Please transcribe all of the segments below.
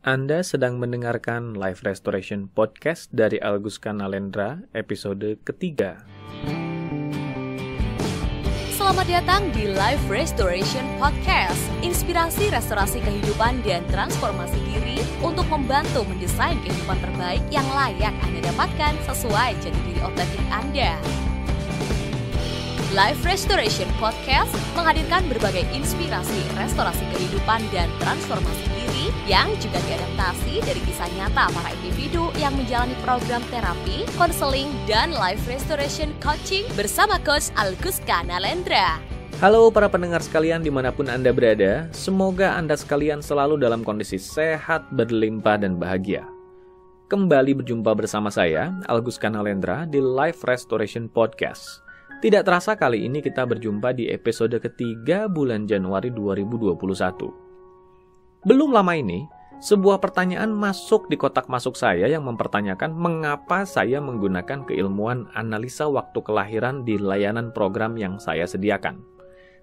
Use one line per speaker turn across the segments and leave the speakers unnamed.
Anda sedang mendengarkan Life Restoration Podcast dari Alguska Nalendra, episode ketiga.
Selamat datang di Life Restoration Podcast, inspirasi restorasi kehidupan dan transformasi diri untuk membantu mendesain kehidupan terbaik yang layak Anda dapatkan sesuai jati diri otentik Anda. Life Restoration Podcast menghadirkan berbagai inspirasi restorasi kehidupan dan transformasi diri yang juga diadaptasi dari kisah nyata para individu yang menjalani program terapi, konseling, dan life restoration coaching bersama Coach Alguska Nalendra.
Halo para pendengar sekalian dimanapun Anda berada, semoga Anda sekalian selalu dalam kondisi sehat, berlimpah, dan bahagia. Kembali berjumpa bersama saya, Alguska Nalendra, di Life Restoration Podcast. Tidak terasa kali ini kita berjumpa di episode ketiga bulan Januari 2021. Belum lama ini, sebuah pertanyaan masuk di kotak masuk saya yang mempertanyakan mengapa saya menggunakan keilmuan analisa waktu kelahiran di layanan program yang saya sediakan,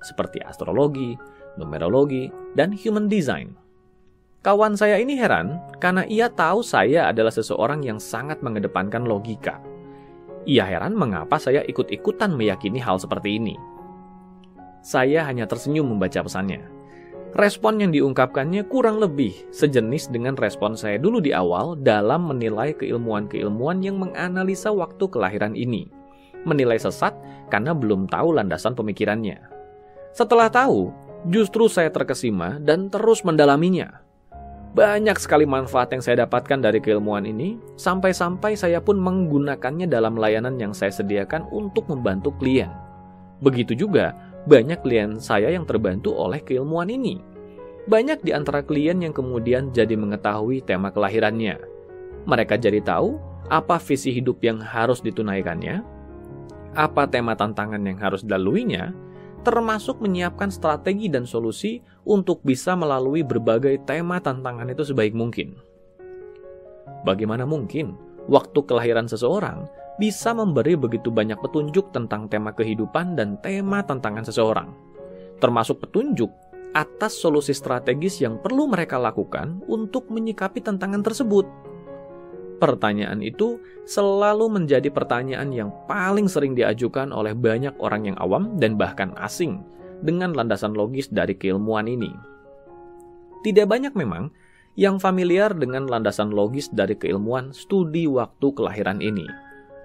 seperti astrologi, numerologi, dan human design. Kawan saya ini heran karena ia tahu saya adalah seseorang yang sangat mengedepankan logika. Ia heran mengapa saya ikut-ikutan meyakini hal seperti ini. Saya hanya tersenyum membaca pesannya. Respon yang diungkapkannya kurang lebih sejenis dengan respon saya dulu di awal dalam menilai keilmuan-keilmuan yang menganalisa waktu kelahiran ini. Menilai sesat karena belum tahu landasan pemikirannya. Setelah tahu, justru saya terkesima dan terus mendalaminya. Banyak sekali manfaat yang saya dapatkan dari keilmuan ini, sampai-sampai saya pun menggunakannya dalam layanan yang saya sediakan untuk membantu klien. Begitu juga, banyak klien saya yang terbantu oleh keilmuan ini. Banyak di antara klien yang kemudian jadi mengetahui tema kelahirannya. Mereka jadi tahu apa visi hidup yang harus ditunaikannya, apa tema tantangan yang harus dilaluinya, termasuk menyiapkan strategi dan solusi untuk bisa melalui berbagai tema tantangan itu sebaik mungkin. Bagaimana mungkin waktu kelahiran seseorang bisa memberi begitu banyak petunjuk tentang tema kehidupan dan tema tantangan seseorang, termasuk petunjuk atas solusi strategis yang perlu mereka lakukan untuk menyikapi tantangan tersebut? Pertanyaan itu selalu menjadi pertanyaan yang paling sering diajukan oleh banyak orang yang awam dan bahkan asing dengan landasan logis dari keilmuan ini. Tidak banyak memang yang familiar dengan landasan logis dari keilmuan studi waktu kelahiran ini.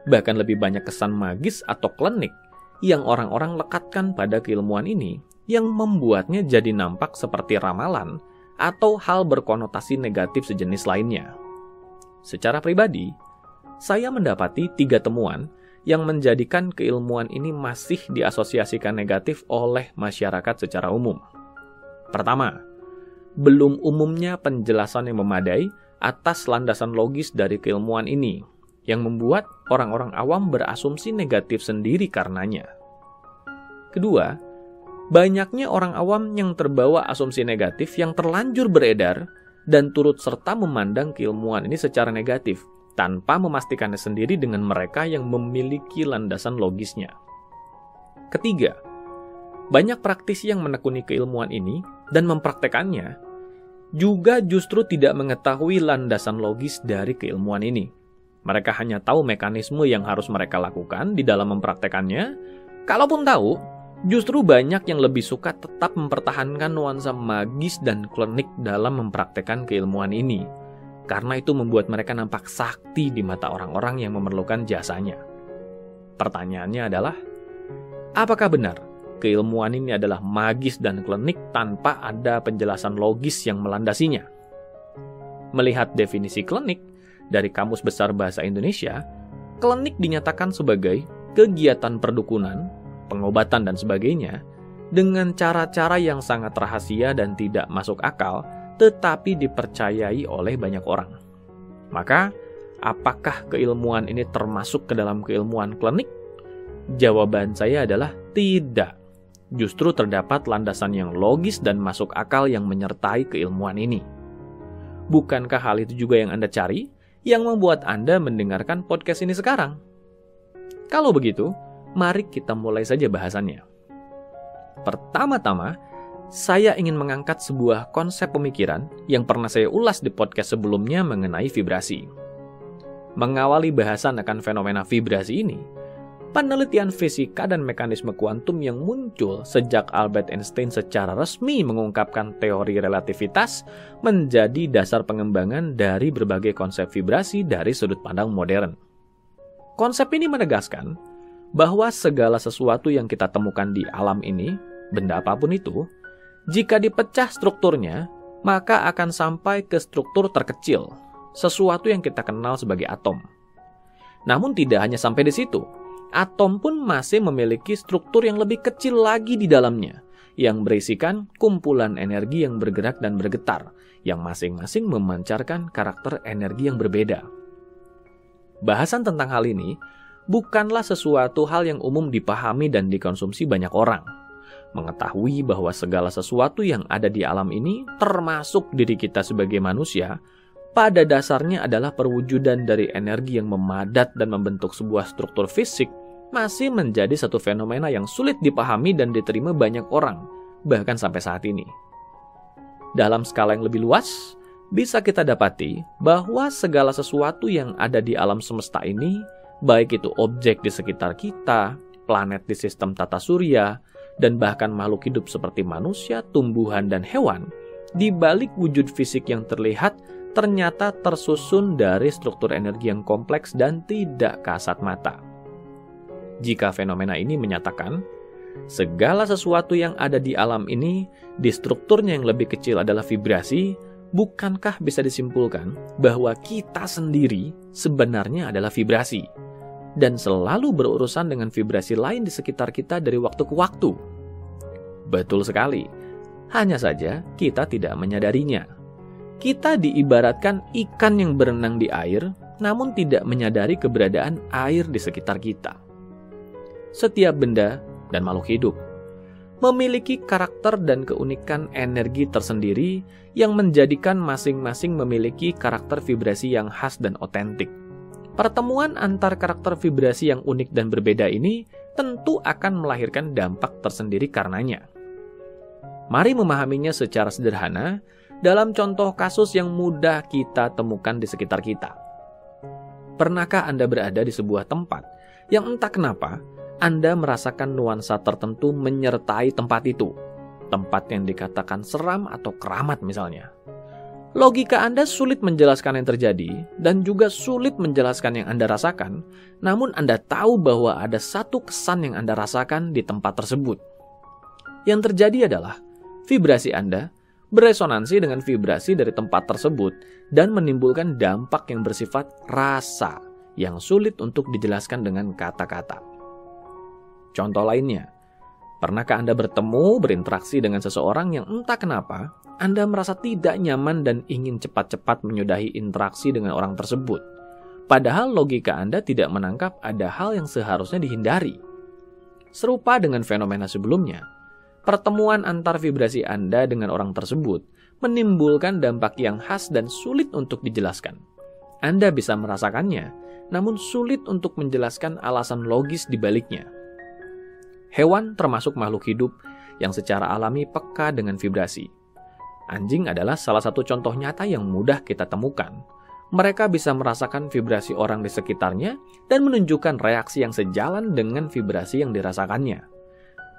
Bahkan lebih banyak kesan magis atau klinik yang orang-orang lekatkan pada keilmuan ini yang membuatnya jadi nampak seperti ramalan atau hal berkonotasi negatif sejenis lainnya. Secara pribadi, saya mendapati 3 temuan yang menjadikan keilmuan ini masih diasosiasikan negatif oleh masyarakat secara umum. Pertama, belum umumnya penjelasan yang memadai atas landasan logis dari keilmuan ini, yang membuat orang-orang awam berasumsi negatif sendiri karenanya. Kedua, banyaknya orang awam yang terbawa asumsi negatif yang terlanjur beredar dan turut serta memandang keilmuan ini secara negatif, tanpa memastikannya sendiri dengan mereka yang memiliki landasan logisnya. Ketiga, banyak praktisi yang menekuni keilmuan ini dan mempraktekannya, juga justru tidak mengetahui landasan logis dari keilmuan ini. Mereka hanya tahu mekanisme yang harus mereka lakukan di dalam mempraktekannya. Kalaupun tahu, justru banyak yang lebih suka tetap mempertahankan nuansa magis dan klinik dalam mempraktekkan keilmuan ini, karena itu membuat mereka nampak sakti di mata orang-orang yang memerlukan jasanya. Pertanyaannya adalah, apakah benar keilmuan ini adalah magis dan klinik tanpa ada penjelasan logis yang melandasinya? Melihat definisi klinik dari Kamus Besar Bahasa Indonesia, klinik dinyatakan sebagai kegiatan perdukunan, pengobatan dan sebagainya, dengan cara-cara yang sangat rahasia dan tidak masuk akal, tetapi dipercayai oleh banyak orang. Maka, apakah keilmuan ini termasuk ke dalam keilmuan klinik? Jawaban saya adalah tidak. Justru terdapat landasan yang logis dan masuk akal yang menyertai keilmuan ini. Bukankah hal itu juga yang Anda cari, yang membuat Anda mendengarkan podcast ini sekarang? Kalau begitu, mari kita mulai saja bahasannya. Pertama-tama, saya ingin mengangkat sebuah konsep pemikiran yang pernah saya ulas di podcast sebelumnya mengenai vibrasi. Mengawali bahasan akan fenomena vibrasi ini, penelitian fisika dan mekanisme kuantum yang muncul sejak Albert Einstein secara resmi mengungkapkan teori relativitas menjadi dasar pengembangan dari berbagai konsep vibrasi dari sudut pandang modern. Konsep ini menegaskan bahwa segala sesuatu yang kita temukan di alam ini, benda apapun itu, jika dipecah strukturnya, maka akan sampai ke struktur terkecil, sesuatu yang kita kenal sebagai atom. Namun tidak hanya sampai di situ. Atom pun masih memiliki struktur yang lebih kecil lagi di dalamnya, yang berisikan kumpulan energi yang bergerak dan bergetar, yang masing-masing memancarkan karakter energi yang berbeda. Bahasan tentang hal ini bukanlah sesuatu hal yang umum dipahami dan dikonsumsi banyak orang. Mengetahui bahwa segala sesuatu yang ada di alam ini, termasuk diri kita sebagai manusia, pada dasarnya adalah perwujudan dari energi yang memadat dan membentuk sebuah struktur fisik, masih menjadi satu fenomena yang sulit dipahami dan diterima banyak orang, bahkan sampai saat ini. Dalam skala yang lebih luas, bisa kita dapati bahwa segala sesuatu yang ada di alam semesta ini, baik itu objek di sekitar kita, planet di sistem tata surya, dan bahkan makhluk hidup seperti manusia, tumbuhan, dan hewan, di balik wujud fisik yang terlihat, ternyata tersusun dari struktur energi yang kompleks dan tidak kasat mata. Jika fenomena ini menyatakan, segala sesuatu yang ada di alam ini, di strukturnya yang lebih kecil adalah vibrasi, bukankah bisa disimpulkan bahwa kita sendiri sebenarnya adalah vibrasi, dan selalu berurusan dengan vibrasi lain di sekitar kita dari waktu ke waktu? Betul sekali, hanya saja kita tidak menyadarinya. Kita diibaratkan ikan yang berenang di air, namun tidak menyadari keberadaan air di sekitar kita. Setiap benda dan makhluk hidup memiliki karakter dan keunikan energi tersendiri yang menjadikan masing-masing memiliki karakter vibrasi yang khas dan otentik. Pertemuan antar karakter vibrasi yang unik dan berbeda ini tentu akan melahirkan dampak tersendiri karenanya. Mari memahaminya secara sederhana dalam contoh kasus yang mudah kita temukan di sekitar kita. Pernahkah Anda berada di sebuah tempat yang entah kenapa Anda merasakan nuansa tertentu menyertai tempat itu? Tempat yang dikatakan seram atau keramat misalnya. Logika Anda sulit menjelaskan yang terjadi dan juga sulit menjelaskan yang Anda rasakan, namun Anda tahu bahwa ada satu kesan yang Anda rasakan di tempat tersebut. Yang terjadi adalah vibrasi Anda beresonansi dengan vibrasi dari tempat tersebut dan menimbulkan dampak yang bersifat rasa yang sulit untuk dijelaskan dengan kata-kata. Contoh lainnya, pernahkah Anda bertemu, berinteraksi dengan seseorang yang entah kenapa Anda merasa tidak nyaman dan ingin cepat-cepat menyudahi interaksi dengan orang tersebut? Padahal logika Anda tidak menangkap ada hal yang seharusnya dihindari. Serupa dengan fenomena sebelumnya, pertemuan antar vibrasi Anda dengan orang tersebut menimbulkan dampak yang khas dan sulit untuk dijelaskan. Anda bisa merasakannya, namun sulit untuk menjelaskan alasan logis di baliknya. Hewan termasuk makhluk hidup yang secara alami peka dengan vibrasi. Anjing adalah salah satu contoh nyata yang mudah kita temukan. Mereka bisa merasakan vibrasi orang di sekitarnya dan menunjukkan reaksi yang sejalan dengan vibrasi yang dirasakannya.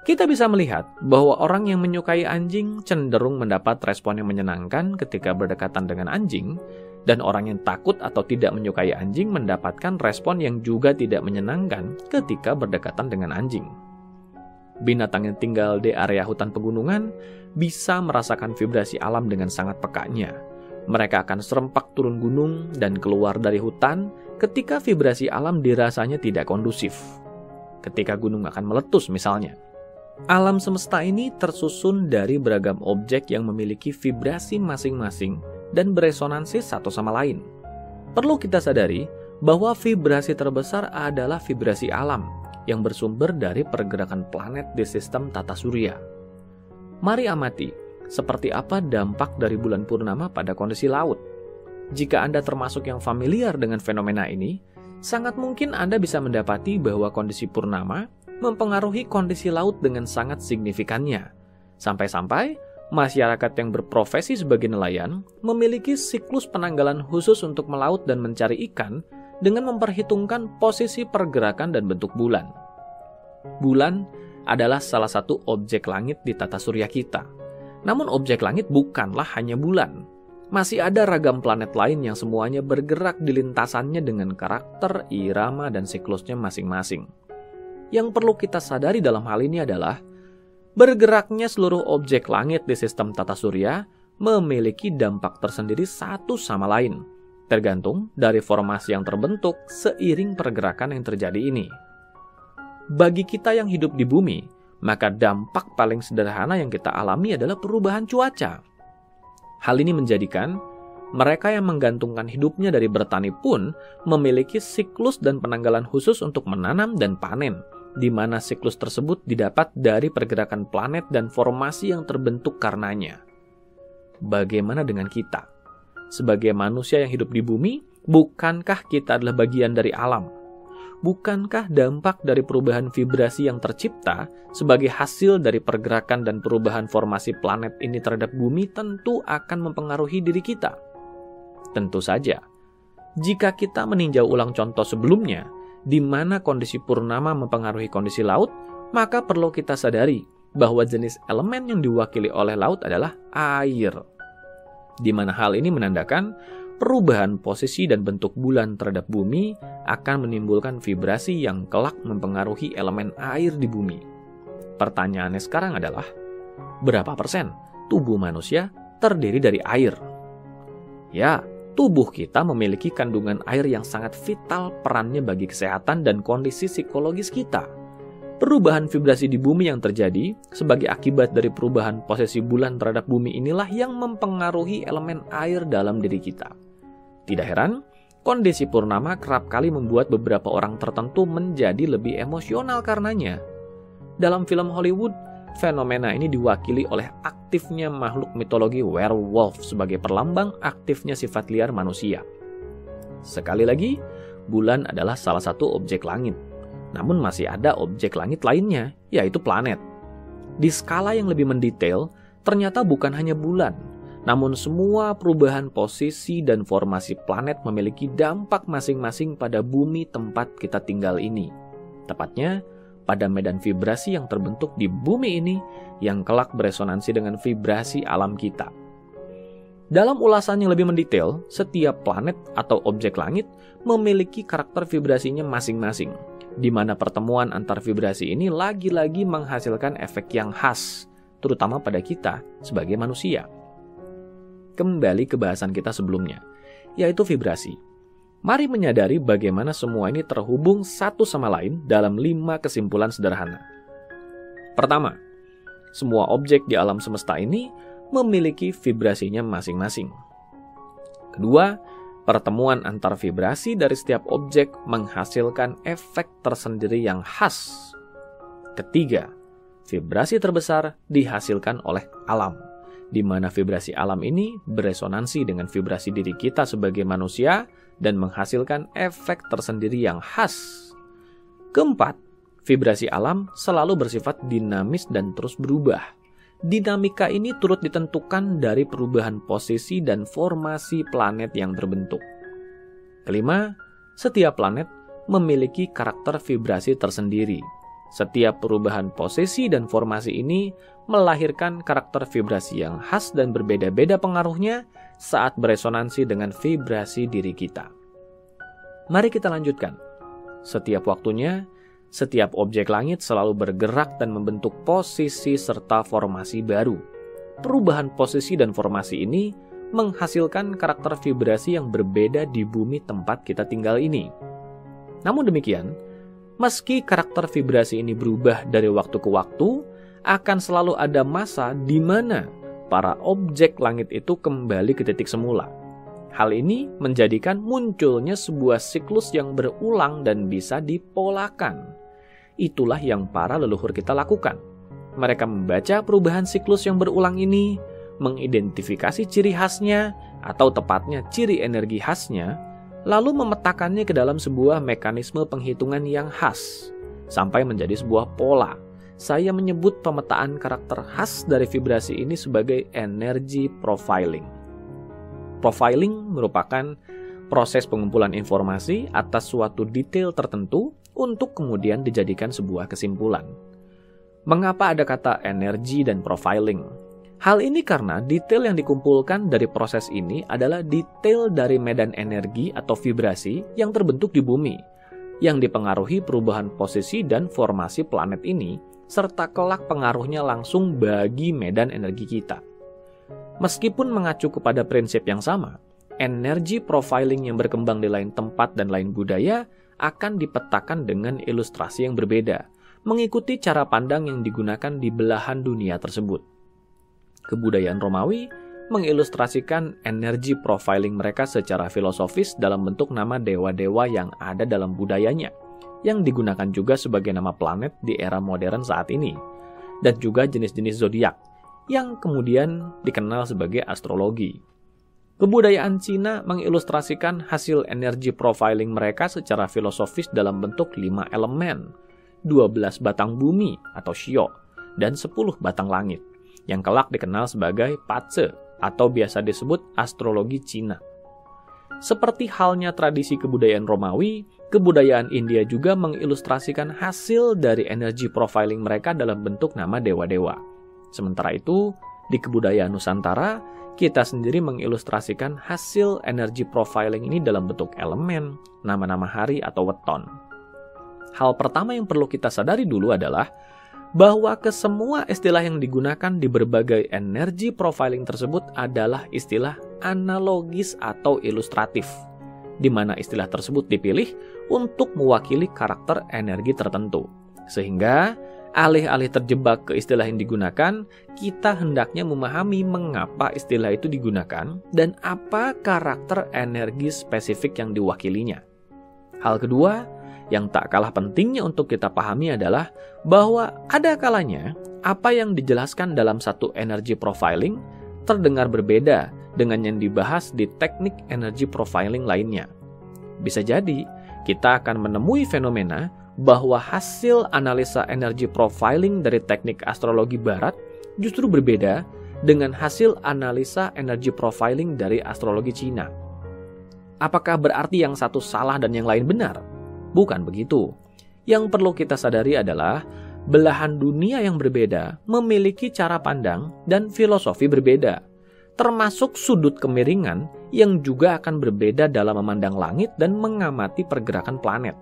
Kita bisa melihat bahwa orang yang menyukai anjing cenderung mendapat respon yang menyenangkan ketika berdekatan dengan anjing, dan orang yang takut atau tidak menyukai anjing mendapatkan respon yang juga tidak menyenangkan ketika berdekatan dengan anjing. Binatang yang tinggal di area hutan pegunungan bisa merasakan vibrasi alam dengan sangat pekanya. Mereka akan serempak turun gunung dan keluar dari hutan ketika vibrasi alam dirasanya tidak kondusif. Ketika gunung akan meletus misalnya. Alam semesta ini tersusun dari beragam objek yang memiliki vibrasi masing-masing dan beresonansi satu sama lain. Perlu kita sadari bahwa vibrasi terbesar adalah vibrasi alam yang bersumber dari pergerakan planet di sistem tata surya. Mari amati seperti apa dampak dari bulan purnama pada kondisi laut. Jika Anda termasuk yang familiar dengan fenomena ini, sangat mungkin Anda bisa mendapati bahwa kondisi purnama mempengaruhi kondisi laut dengan sangat signifikannya. Sampai-sampai masyarakat yang berprofesi sebagai nelayan memiliki siklus penanggalan khusus untuk melaut dan mencari ikan dengan memperhitungkan posisi pergerakan dan bentuk bulan. Bulan adalah salah satu objek langit di tata surya kita. Namun objek langit bukanlah hanya bulan. Masih ada ragam planet lain yang semuanya bergerak di lintasannya dengan karakter, irama, dan siklusnya masing-masing. Yang perlu kita sadari dalam hal ini adalah bergeraknya seluruh objek langit di sistem tata surya memiliki dampak tersendiri satu sama lain, tergantung dari formasi yang terbentuk seiring pergerakan yang terjadi ini. Bagi kita yang hidup di bumi, maka dampak paling sederhana yang kita alami adalah perubahan cuaca. Hal ini menjadikan mereka yang menggantungkan hidupnya dari bertani pun memiliki siklus dan penanggalan khusus untuk menanam dan panen, di mana siklus tersebut didapat dari pergerakan planet dan formasi yang terbentuk karenanya. Bagaimana dengan kita? Sebagai manusia yang hidup di bumi, bukankah kita adalah bagian dari alam? Bukankah dampak dari perubahan vibrasi yang tercipta sebagai hasil dari pergerakan dan perubahan formasi planet ini terhadap bumi tentu akan mempengaruhi diri kita? Tentu saja. Jika kita meninjau ulang contoh sebelumnya, di mana kondisi purnama mempengaruhi kondisi laut, maka perlu kita sadari bahwa jenis elemen yang diwakili oleh laut adalah air. Di mana hal ini menandakan perubahan posisi dan bentuk bulan terhadap bumi akan menimbulkan vibrasi yang kelak mempengaruhi elemen air di bumi. Pertanyaannya sekarang adalah, berapa persen tubuh manusia terdiri dari air? Ya, tubuh kita memiliki kandungan air yang sangat vital perannya bagi kesehatan dan kondisi psikologis kita. Perubahan vibrasi di bumi yang terjadi sebagai akibat dari perubahan posisi bulan terhadap bumi inilah yang mempengaruhi elemen air dalam diri kita. Tidak heran, kondisi purnama kerap kali membuat beberapa orang tertentu menjadi lebih emosional karenanya. Dalam film Hollywood, fenomena ini diwakili oleh aktifnya makhluk mitologi werewolf sebagai perlambang aktifnya sifat liar manusia. Sekali lagi, bulan adalah salah satu objek langit. Namun masih ada objek langit lainnya, yaitu planet. Di skala yang lebih mendetail, ternyata bukan hanya bulan, namun semua perubahan posisi dan formasi planet memiliki dampak masing-masing pada bumi tempat kita tinggal ini. Tepatnya, pada medan vibrasi yang terbentuk di bumi ini yang kelak beresonansi dengan vibrasi alam kita. Dalam ulasan yang lebih mendetail, setiap planet atau objek langit memiliki karakter vibrasinya masing-masing, di mana pertemuan antar vibrasi ini lagi-lagi menghasilkan efek yang khas, terutama pada kita sebagai manusia. Kembali ke bahasan kita sebelumnya, yaitu vibrasi. Mari menyadari bagaimana semua ini terhubung satu sama lain dalam 5 kesimpulan sederhana. Pertama, semua objek di alam semesta ini memiliki vibrasinya masing-masing. Kedua, pertemuan antar vibrasi dari setiap objek menghasilkan efek tersendiri yang khas. Ketiga, vibrasi terbesar dihasilkan oleh alam, di mana vibrasi alam ini beresonansi dengan vibrasi diri kita sebagai manusia dan menghasilkan efek tersendiri yang khas. Keempat, vibrasi alam selalu bersifat dinamis dan terus berubah. Dinamika ini turut ditentukan dari perubahan posisi dan formasi planet yang terbentuk. Kelima, setiap planet memiliki karakter vibrasi tersendiri. Setiap perubahan posisi dan formasi ini melahirkan karakter vibrasi yang khas dan berbeda-beda pengaruhnya saat beresonansi dengan vibrasi diri kita. Mari kita lanjutkan. Setiap waktunya, setiap objek langit selalu bergerak dan membentuk posisi serta formasi baru. Perubahan posisi dan formasi ini menghasilkan karakter vibrasi yang berbeda di bumi tempat kita tinggal ini. Namun demikian, meski karakter vibrasi ini berubah dari waktu ke waktu, akan selalu ada masa di mana para objek langit itu kembali ke titik semula. Hal ini menjadikan munculnya sebuah siklus yang berulang dan bisa dipolakan. Itulah yang para leluhur kita lakukan. Mereka membaca perubahan siklus yang berulang ini, mengidentifikasi ciri khasnya, atau tepatnya ciri energi khasnya, lalu memetakannya ke dalam sebuah mekanisme penghitungan yang khas, sampai menjadi sebuah pola, saya menyebut pemetaan karakter khas dari vibrasi ini sebagai energy profiling. Profiling merupakan proses pengumpulan informasi atas suatu detail tertentu untuk kemudian dijadikan sebuah kesimpulan. Mengapa ada kata energi dan profiling? Hal ini karena detail yang dikumpulkan dari proses ini adalah detail dari medan energi atau vibrasi yang terbentuk di bumi, yang dipengaruhi perubahan posisi dan formasi planet ini, serta kelak pengaruhnya langsung bagi medan energi kita. Meskipun mengacu kepada prinsip yang sama, energi profiling yang berkembang di lain tempat dan lain budaya akan dipetakan dengan ilustrasi yang berbeda, mengikuti cara pandang yang digunakan di belahan dunia tersebut. Kebudayaan Romawi mengilustrasikan energi profiling mereka secara filosofis dalam bentuk nama dewa-dewa yang ada dalam budayanya, yang digunakan juga sebagai nama planet di era modern saat ini, dan juga jenis-jenis zodiak, yang kemudian dikenal sebagai astrologi. Kebudayaan Cina mengilustrasikan hasil energi profiling mereka secara filosofis dalam bentuk 5 elemen, 12 batang bumi atau Shio, dan 10 batang langit, yang kelak dikenal sebagai Pace atau biasa disebut astrologi Cina. Seperti halnya tradisi kebudayaan Romawi, kebudayaan India juga mengilustrasikan hasil dari energi profiling mereka dalam bentuk nama dewa-dewa. Sementara itu, di kebudayaan Nusantara, kita sendiri mengilustrasikan hasil energi profiling ini dalam bentuk elemen, nama-nama hari atau weton. Hal pertama yang perlu kita sadari dulu adalah bahwa kesemua istilah yang digunakan di berbagai energi profiling tersebut adalah istilah analogis atau ilustratif, di mana istilah tersebut dipilih untuk mewakili karakter energi tertentu. Sehingga, alih-alih terjebak ke istilah yang digunakan, kita hendaknya memahami mengapa istilah itu digunakan dan apa karakter energi spesifik yang diwakilinya. Hal kedua, yang tak kalah pentingnya untuk kita pahami adalah bahwa ada kalanya apa yang dijelaskan dalam satu energi profiling terdengar berbeda dengan yang dibahas di teknik energi profiling lainnya. Bisa jadi kita akan menemui fenomena bahwa hasil analisa energi profiling dari teknik astrologi barat justru berbeda dengan hasil analisa energi profiling dari astrologi Cina. Apakah berarti yang satu salah dan yang lain benar? Bukan begitu. Yang perlu kita sadari adalah belahan dunia yang berbeda memiliki cara pandang dan filosofi berbeda, termasuk sudut kemiringan yang juga akan berbeda dalam memandang langit dan mengamati pergerakan planet.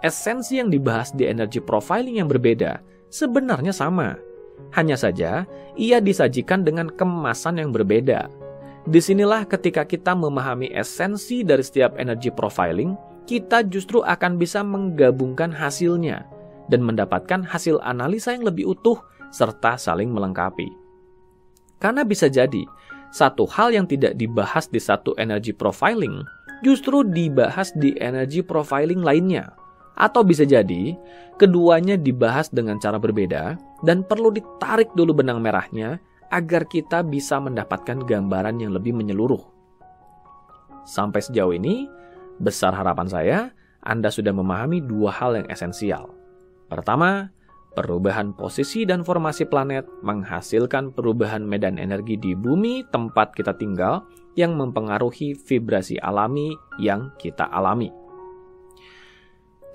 Esensi yang dibahas di energi profiling yang berbeda sebenarnya sama. Hanya saja, ia disajikan dengan kemasan yang berbeda. Disinilah ketika kita memahami esensi dari setiap energi profiling, kita justru akan bisa menggabungkan hasilnya dan mendapatkan hasil analisa yang lebih utuh serta saling melengkapi. Karena bisa jadi, satu hal yang tidak dibahas di satu energi profiling justru dibahas di energi profiling lainnya. Atau bisa jadi, keduanya dibahas dengan cara berbeda dan perlu ditarik dulu benang merahnya agar kita bisa mendapatkan gambaran yang lebih menyeluruh. Sampai sejauh ini, besar harapan saya, Anda sudah memahami dua hal yang esensial. Pertama, perubahan posisi dan formasi planet menghasilkan perubahan medan energi di bumi tempat kita tinggal yang mempengaruhi vibrasi alami yang kita alami.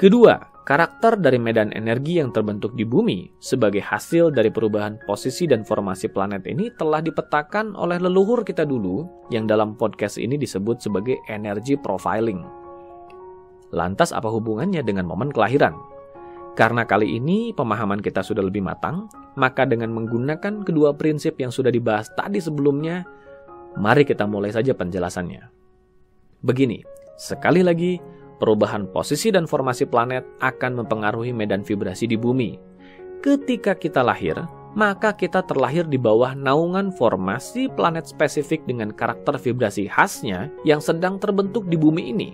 Kedua, karakter dari medan energi yang terbentuk di bumi sebagai hasil dari perubahan posisi dan formasi planet ini telah dipetakan oleh leluhur kita dulu yang dalam podcast ini disebut sebagai energy profiling. Lantas apa hubungannya dengan momen kelahiran? Karena kali ini pemahaman kita sudah lebih matang, maka dengan menggunakan kedua prinsip yang sudah dibahas tadi sebelumnya, mari kita mulai saja penjelasannya. Begini, sekali lagi, perubahan posisi dan formasi planet akan mempengaruhi medan vibrasi di bumi. Ketika kita lahir, maka kita terlahir di bawah naungan formasi planet spesifik dengan karakter vibrasi khasnya yang sedang terbentuk di bumi ini.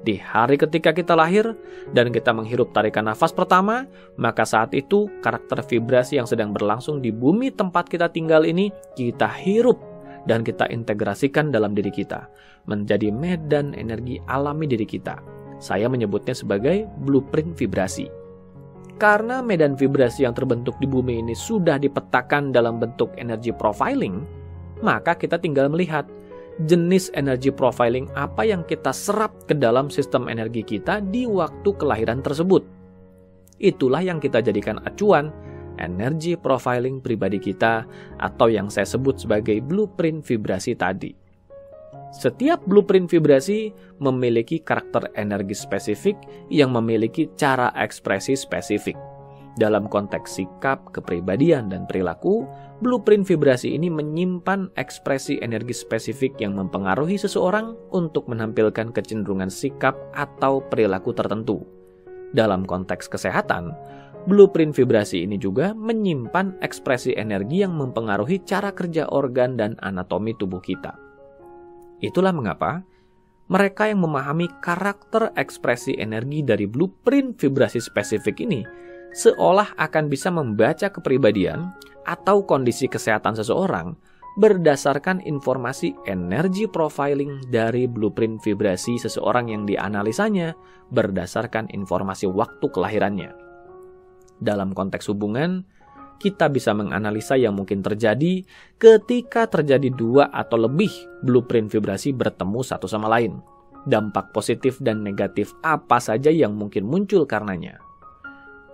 Di hari ketika kita lahir dan kita menghirup tarikan nafas pertama, maka saat itu karakter vibrasi yang sedang berlangsung di bumi tempat kita tinggal ini kita hirup dan kita integrasikan dalam diri kita menjadi medan energi alami diri kita. Saya menyebutnya sebagai blueprint vibrasi. Karena medan vibrasi yang terbentuk di bumi ini sudah dipetakan dalam bentuk energy profiling, maka kita tinggal melihat jenis energy profiling apa yang kita serap ke dalam sistem energi kita di waktu kelahiran tersebut. Itulah yang kita jadikan acuan energy profiling pribadi kita atau yang saya sebut sebagai blueprint vibrasi tadi. Setiap blueprint vibrasi memiliki karakter energi spesifik yang memiliki cara ekspresi spesifik. Dalam konteks sikap, kepribadian, dan perilaku, blueprint vibrasi ini menyimpan ekspresi energi spesifik yang mempengaruhi seseorang untuk menampilkan kecenderungan sikap atau perilaku tertentu. Dalam konteks kesehatan, blueprint vibrasi ini juga menyimpan ekspresi energi yang mempengaruhi cara kerja organ dan anatomi tubuh kita. Itulah mengapa mereka yang memahami karakter ekspresi energi dari blueprint vibrasi spesifik ini seolah akan bisa membaca kepribadian atau kondisi kesehatan seseorang berdasarkan informasi energi profiling dari blueprint vibrasi seseorang yang dianalisanya berdasarkan informasi waktu kelahirannya. Dalam konteks hubungan, kita bisa menganalisa yang mungkin terjadi ketika terjadi 2 atau lebih blueprint vibrasi bertemu satu sama lain. Dampak positif dan negatif apa saja yang mungkin muncul karenanya.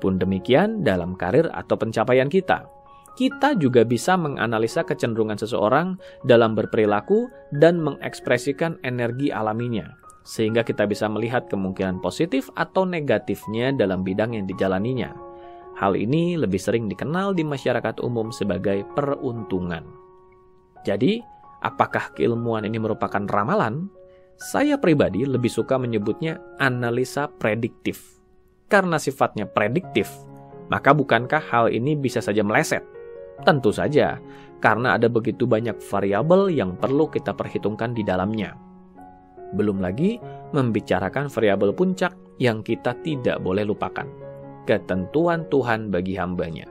Pun demikian dalam karir atau pencapaian kita. Kita juga bisa menganalisa kecenderungan seseorang dalam berperilaku dan mengekspresikan energi alaminya, sehingga kita bisa melihat kemungkinan positif atau negatifnya dalam bidang yang dijalaninya. Hal ini lebih sering dikenal di masyarakat umum sebagai peruntungan. Jadi, apakah keilmuan ini merupakan ramalan? Saya pribadi lebih suka menyebutnya analisa prediktif. Karena sifatnya prediktif, maka bukankah hal ini bisa saja meleset? Tentu saja, karena ada begitu banyak variabel yang perlu kita perhitungkan di dalamnya. Belum lagi membicarakan variabel puncak yang kita tidak boleh lupakan. Ketentuan Tuhan bagi hambanya.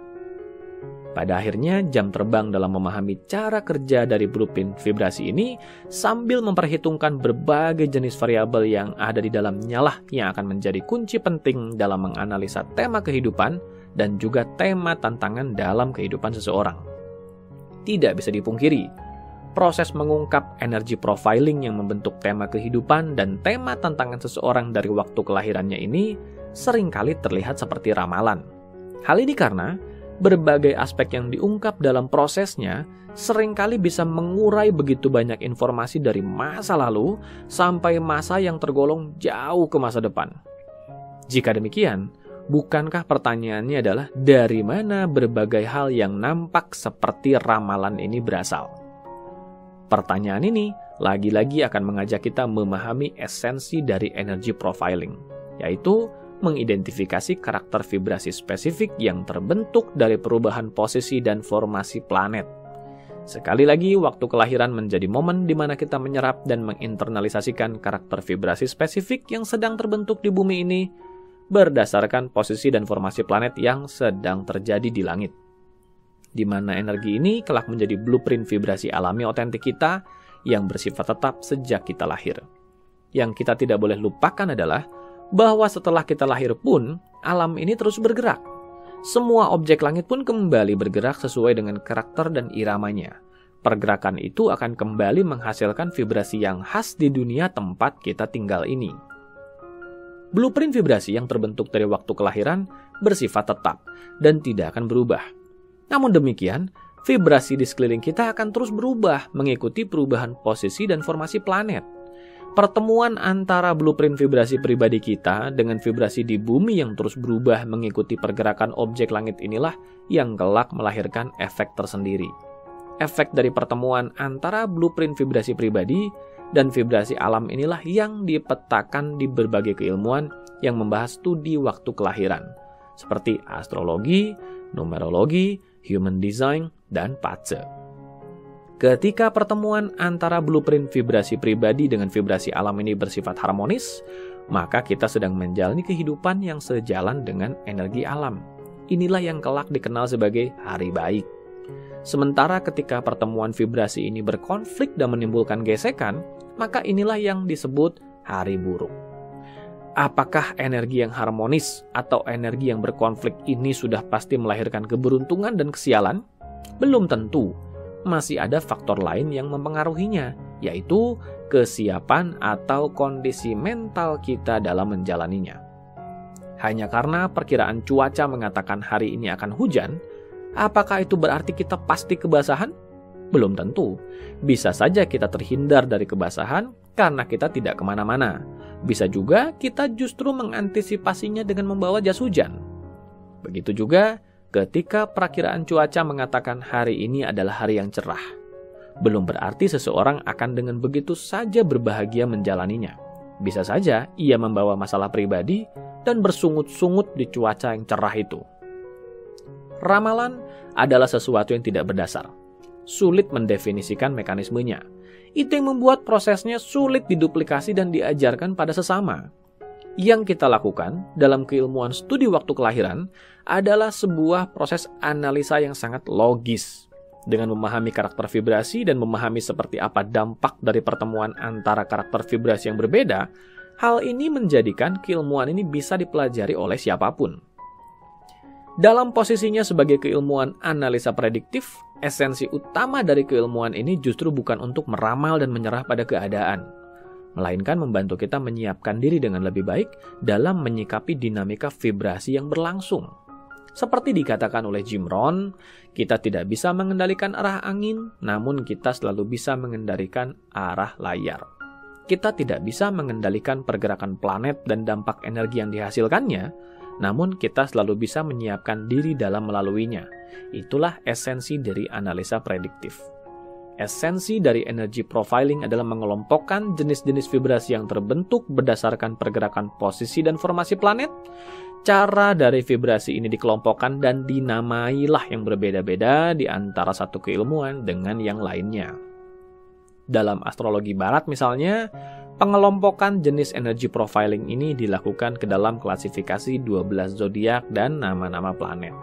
Pada akhirnya, jam terbang dalam memahami cara kerja dari blueprint vibrasi ini sambil memperhitungkan berbagai jenis variabel yang ada di dalamnya lah yang akan menjadi kunci penting dalam menganalisa tema kehidupan dan juga tema tantangan dalam kehidupan seseorang. Tidak bisa dipungkiri, proses mengungkap energi profiling yang membentuk tema kehidupan dan tema tantangan seseorang dari waktu kelahirannya ini seringkali terlihat seperti ramalan. Hal ini karena berbagai aspek yang diungkap dalam prosesnya seringkali bisa mengurai begitu banyak informasi dari masa lalu sampai masa yang tergolong jauh ke masa depan. Jika demikian, bukankah pertanyaannya adalah dari mana berbagai hal yang nampak seperti ramalan ini berasal? Pertanyaan ini lagi-lagi akan mengajak kita memahami esensi dari energy profiling, yaitu mengidentifikasi karakter vibrasi spesifik yang terbentuk dari perubahan posisi dan formasi planet. Sekali lagi, waktu kelahiran menjadi momen di mana kita menyerap dan menginternalisasikan karakter vibrasi spesifik yang sedang terbentuk di bumi ini berdasarkan posisi dan formasi planet yang sedang terjadi di langit. Di mana energi ini kelak menjadi blueprint vibrasi alami otentik kita yang bersifat tetap sejak kita lahir. Yang kita tidak boleh lupakan adalah bahwa setelah kita lahir pun, alam ini terus bergerak. Semua objek langit pun kembali bergerak sesuai dengan karakter dan iramanya. Pergerakan itu akan kembali menghasilkan vibrasi yang khas di dunia tempat kita tinggal ini. Blueprint vibrasi yang terbentuk dari waktu kelahiran bersifat tetap dan tidak akan berubah. Namun demikian, vibrasi di sekeliling kita akan terus berubah mengikuti perubahan posisi dan formasi planet. Pertemuan antara blueprint vibrasi pribadi kita dengan vibrasi di bumi yang terus berubah mengikuti pergerakan objek langit inilah yang kelak melahirkan efek tersendiri. Efek dari pertemuan antara blueprint vibrasi pribadi dan vibrasi alam inilah yang dipetakan di berbagai keilmuan yang membahas studi waktu kelahiran, seperti astrologi, numerologi, human design, dan pace. Ketika pertemuan antara blueprint vibrasi pribadi dengan vibrasi alam ini bersifat harmonis, maka kita sedang menjalani kehidupan yang sejalan dengan energi alam. Inilah yang kelak dikenal sebagai hari baik. Sementara ketika pertemuan vibrasi ini berkonflik dan menimbulkan gesekan, maka inilah yang disebut hari buruk. Apakah energi yang harmonis atau energi yang berkonflik ini sudah pasti melahirkan keberuntungan dan kesialan? Belum tentu. Masih ada faktor lain yang mempengaruhinya, yaitu kesiapan atau kondisi mental kita dalam menjalaninya. Hanya karena perkiraan cuaca mengatakan hari ini akan hujan, apakah itu berarti kita pasti kebasahan? Belum tentu. Bisa saja kita terhindar dari kebasahan karena kita tidak kemana-mana. Bisa juga kita justru mengantisipasinya dengan membawa jas hujan. Begitu juga ketika perakiraan cuaca mengatakan hari ini adalah hari yang cerah. Belum berarti seseorang akan dengan begitu saja berbahagia menjalaninya. Bisa saja ia membawa masalah pribadi dan bersungut-sungut di cuaca yang cerah itu. Ramalan adalah sesuatu yang tidak berdasar. Sulit mendefinisikan mekanismenya. Itu yang membuat prosesnya sulit diduplikasi dan diajarkan pada sesama. Yang kita lakukan dalam keilmuan studi waktu kelahiran adalah sebuah proses analisa yang sangat logis. Dengan memahami karakter vibrasi dan memahami seperti apa dampak dari pertemuan antara karakter vibrasi yang berbeda, hal ini menjadikan keilmuan ini bisa dipelajari oleh siapapun. Dalam posisinya sebagai keilmuan analisa prediktif, esensi utama dari keilmuan ini justru bukan untuk meramal dan menyerah pada keadaan, melainkan membantu kita menyiapkan diri dengan lebih baik dalam menyikapi dinamika vibrasi yang berlangsung. Seperti dikatakan oleh Jim Rohn, kita tidak bisa mengendalikan arah angin, namun kita selalu bisa mengendalikan arah layar. Kita tidak bisa mengendalikan pergerakan planet dan dampak energi yang dihasilkannya, namun kita selalu bisa menyiapkan diri dalam melaluinya. Itulah esensi dari analisa prediktif. Esensi dari energy profiling adalah mengelompokkan jenis-jenis vibrasi yang terbentuk berdasarkan pergerakan posisi dan formasi planet. Cara dari vibrasi ini dikelompokkan dan dinamailah yang berbeda-beda di antara satu keilmuan dengan yang lainnya. Dalam astrologi barat misalnya, pengelompokan jenis energy profiling ini dilakukan ke dalam klasifikasi 12 zodiak dan nama-nama planet.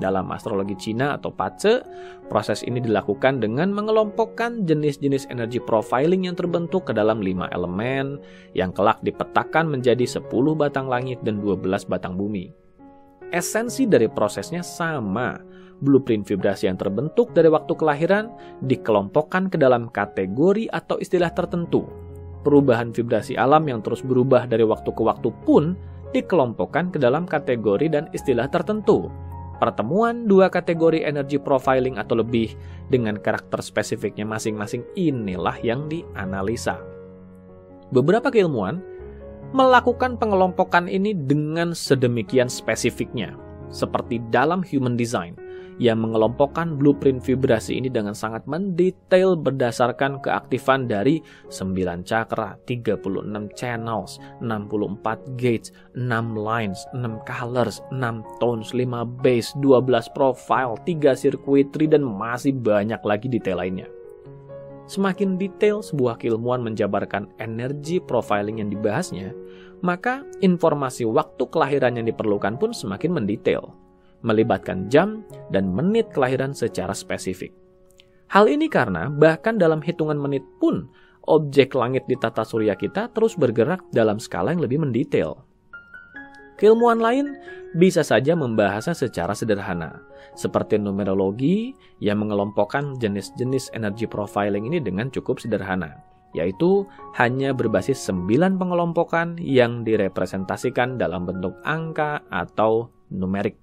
Dalam astrologi Cina atau Pace, proses ini dilakukan dengan mengelompokkan jenis-jenis energy profiling yang terbentuk ke dalam 5 elemen yang kelak dipetakan menjadi 10 batang langit dan 12 batang bumi. Esensi dari prosesnya sama. Blueprint vibrasi yang terbentuk dari waktu kelahiran dikelompokkan ke dalam kategori atau istilah tertentu. Perubahan vibrasi alam yang terus berubah dari waktu ke waktu pun dikelompokkan ke dalam kategori dan istilah tertentu. Pertemuan dua kategori energy profiling atau lebih dengan karakter spesifiknya masing-masing inilah yang dianalisa. Beberapa keilmuan melakukan pengelompokan ini dengan sedemikian spesifiknya, seperti dalam human design, yang mengelompokkan blueprint vibrasi ini dengan sangat mendetail berdasarkan keaktifan dari 9 chakra, 36 channels, 64 gates, 6 lines, 6 colors, 6 tones, 5 base, 12 profile, 3 circuitry, dan masih banyak lagi detail lainnya. Semakin detail sebuah keilmuan menjabarkan energi profiling yang dibahasnya, maka informasi waktu kelahiran yang diperlukan pun semakin mendetail, melibatkan jam dan menit kelahiran secara spesifik. Hal ini karena bahkan dalam hitungan menit pun objek langit di tata surya kita terus bergerak dalam skala yang lebih mendetail. Keilmuan lain bisa saja membahasnya secara sederhana, seperti numerologi yang mengelompokkan jenis-jenis energy profiling ini dengan cukup sederhana, yaitu hanya berbasis 9 pengelompokan yang direpresentasikan dalam bentuk angka atau numerik.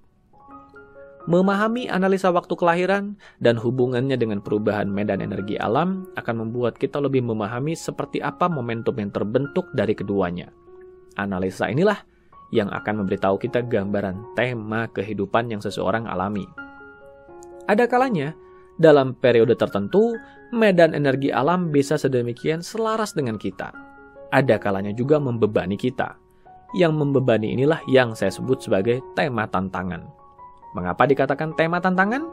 Memahami analisa waktu kelahiran dan hubungannya dengan perubahan medan energi alam akan membuat kita lebih memahami seperti apa momentum yang terbentuk dari keduanya. Analisa inilah yang akan memberitahu kita gambaran tema kehidupan yang seseorang alami. Ada kalanya, dalam periode tertentu, medan energi alam bisa sedemikian selaras dengan kita. Ada kalanya juga membebani kita. Yang membebani inilah yang saya sebut sebagai tema tantangan. Mengapa dikatakan tema tantangan?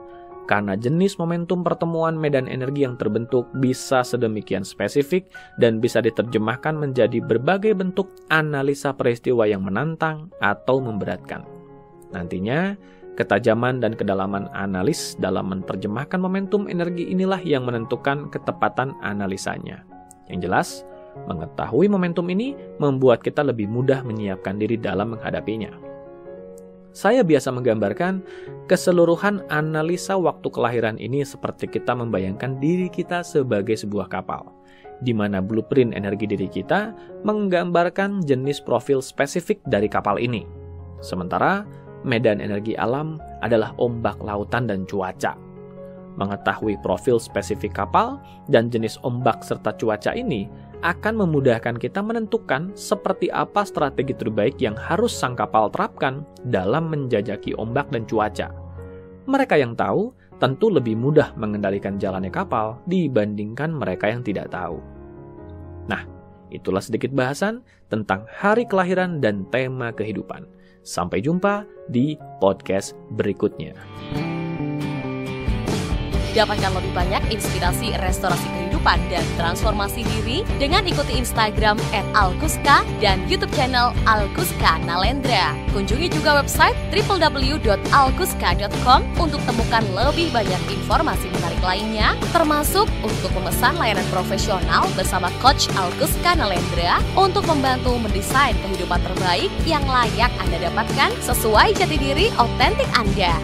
Karena jenis momentum pertemuan medan energi yang terbentuk bisa sedemikian spesifik dan bisa diterjemahkan menjadi berbagai bentuk analisa peristiwa yang menantang atau memberatkan. Nantinya, ketajaman dan kedalaman analis dalam menerjemahkan momentum energi inilah yang menentukan ketepatan analisanya. Yang jelas, Mengetahui momentum ini membuat kita lebih mudah menyiapkan diri dalam menghadapinya. Saya biasa menggambarkan keseluruhan analisa waktu kelahiran ini seperti kita membayangkan diri kita sebagai sebuah kapal, di mana blueprint energi diri kita menggambarkan jenis profil spesifik dari kapal ini. Sementara medan energi alam adalah ombak lautan dan cuaca. Mengetahui profil spesifik kapal dan jenis ombak serta cuaca ini akan memudahkan kita menentukan seperti apa strategi terbaik yang harus sang kapal terapkan dalam menjajaki ombak dan cuaca. Mereka yang tahu tentu lebih mudah mengendalikan jalannya kapal dibandingkan mereka yang tidak tahu. Nah, itulah sedikit bahasan tentang hari kelahiran dan tema kehidupan. Sampai jumpa di podcast berikutnya.
Dapatkan lebih banyak inspirasi restorasi kehidupan dan transformasi diri dengan ikuti Instagram @alkuska dan YouTube channel Alkuska Nalendra. Kunjungi juga website www.alkuska.com untuk temukan lebih banyak informasi menarik lainnya, termasuk untuk memesan layanan profesional bersama Coach Alkuska Nalendra untuk membantu mendesain kehidupan terbaik yang layak Anda dapatkan sesuai jati diri otentik Anda.